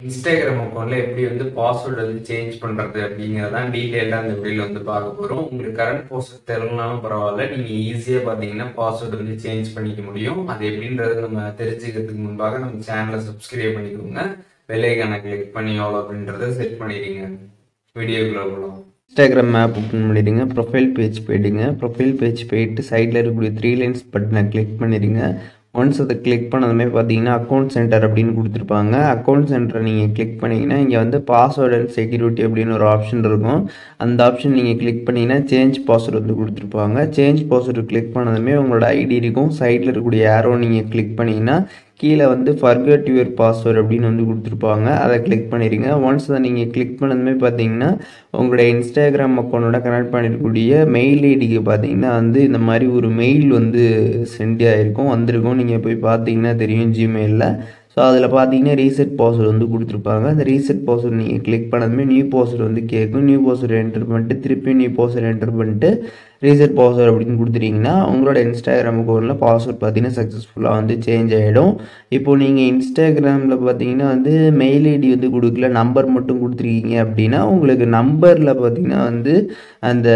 Instagram அக்கௌண்ட்ல எப்படி வந்து பாஸ்வேர்டு வந்து சேஞ்ச் பண்றது அப்படிங்கறதான் டீடைலா இந்த வீடியோல வந்து பார்க்க போறோம். உங்களுக்கு கரண்ட் பாஸ்வேர்ட் தெரியலனாலும் பரவாயில்ல, நீங்க ஈஸியா பாத்தீங்கன்னா பாஸ்வேர்டு வந்து சேஞ்ச் பண்ணிக்க முடியும். அது எப்படின்றது நம்ம தெரிஞ்சுக்கிறதுக்கு முன்பாக நம்ம சேனலை சப்ஸ்கிரைப் பண்ணிக்கோங்க. பெல் ஐகானை கிளிக் பண்ணி ஆல் அப்படின்றத செட் பண்ணிடுங்க. வீடியோக்குள்ள போகலாம். இன்ஸ்டாகிராம் ஆப் ஓப்பன் பண்ணிடுங்க. ப்ரொஃபைல் பேஜ் போயிடுங்க. ப்ரொஃபைல் பேஜ் போயிட்டு சைடில் இருக்கக்கூடிய 3 லைன்ஸ் பட்டனை கிளிக் பண்ணிடுங்க. ஒன்ஸ் அதை கிளிக் பண்ணதுமே பார்த்தீங்கன்னா அக்கௌண்ட் சென்டர் அப்படின்னு கொடுத்துருப்பாங்க. அக்கௌண்ட் சென்டரை நீங்கள் கிளிக் பண்ணிங்கன்னா இங்கே வந்து பாஸ்வேர்டு அண்ட் செக்யூரிட்டி அப்படின்னு ஒரு ஆப்ஷன் இருக்கும். அந்த ஆப்ஷன் நீங்கள் கிளிக் பண்ணிங்கன்னா சேஞ்ச் பாஸ்வேர்டு வந்து கொடுத்துருப்பாங்க. சேஞ்ச் பாஸ்வேர்டு கிளிக் பண்ணதுமே உங்களோட ஐடி இருக்கும். சைடில் இருக்கக்கூடிய ஏரோ நீங்கள் கிளிக் பண்ணிங்கன்னா கீழே வந்து ஃபர்கெட் யுவர் பாஸ்வேர்டு அப்படின்னு வந்து கொடுத்துருப்பாங்க. அதை கிளிக் பண்ணிடுங்க. ஒன்ஸ் அதை நீங்கள் கிளிக் பண்ணதுமே பார்த்தீங்கன்னா உங்களுடைய இன்ஸ்டாகிராம் அக்கௌண்ட்டோட கனெக்ட் பண்ணிருக்கக்கூடிய மெயில் ஐடிக்கு பார்த்தீங்கன்னா வந்து இந்த மாதிரி ஒரு மெயில் வந்து சென்ட் ஆகிருக்கும், வந்திருக்கும். நீங்கள் போய் பார்த்தீங்கன்னா தெரியும் ஜிமெயிலில். ஸோ அதில் பார்த்தீங்கன்னா ரீசெட் பாஸ்வேர்டு வந்து கொடுத்துருப்பாங்க. அந்த ரீசெட் பாஸ்வேர்டு நீங்கள் கிளிக் பண்ணதுமே நியூ பாஸ்வேர்டு வந்து கேட்கும். நியூ பாஸ்வேர்டு என்டர் பண்ணிட்டு திருப்பி நியூ பாஸ்வேர்டு என்டர் பண்ணிட்டு ரீசெட் பாஸ்வேர்டு அப்படின்னு கொடுத்துட்டீங்கன்னா உங்களோட இன்ஸ்டாகிராம் அக்கௌண்ட்டில் பாஸ்வேர்டு பார்த்தீங்கன்னா சக்ஸஸ்ஃபுல்லாக வந்து சேஞ்ச் ஆகிடும். இப்போது நீங்கள் இன்ஸ்டாகிராமில் பார்த்தீங்கன்னா வந்து மெயில் ஐடி வந்து கொடுக்கல, நம்பர் மட்டும் கொடுத்துருக்கீங்க அப்படின்னா உங்களுக்கு நம்பரில் பார்த்தீங்கன்னா வந்து அந்த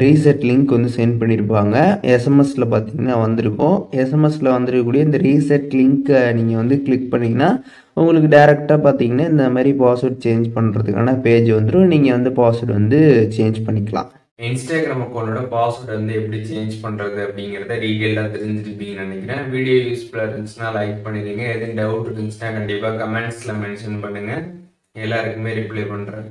ரீசெட் லிங்க் வந்து சென்ட் பண்ணியிருப்பாங்க. எஸ்எம்எஸில் பார்த்தீங்கன்னா வந்திருக்கும். எஸ்எம்எஸில் வந்திருக்கக்கூடிய இந்த ரீசெட் லிங்க்கை நீங்கள் வந்து கிளிக் பண்ணிங்கன்னா உங்களுக்கு டேரெக்டாக பார்த்தீங்கன்னா இந்த மாதிரி பாஸ்வேர்டு சேஞ்ச் பண்ணுறதுக்கான பேஜ் வந்துடும். நீங்கள் வந்து பாஸ்வேர்டு வந்து சேஞ்ச் பண்ணிக்கலாம். இன்ஸ்டாகிராம் அக்கௌண்டோட பாஸ்வேர்டு வந்து எப்படி சேஞ்ச் பண்ணுறது அப்படிங்கிறத டீட்டெயிலாக தெரிஞ்சிருப்பீங்கன்னு நினைக்கிறேன். வீடியோ யூஸ்ஃபுல்லாக இருந்துச்சுன்னா லைக் பண்ணிடுங்க. எதுவும் டவுட் இருந்துச்சுன்னா கண்டிப்பாக கமெண்ட்ஸில் மென்ஷன் பண்ணுங்கள். எல்லாருக்குமே ரிப்ளை பண்ணுறேன்.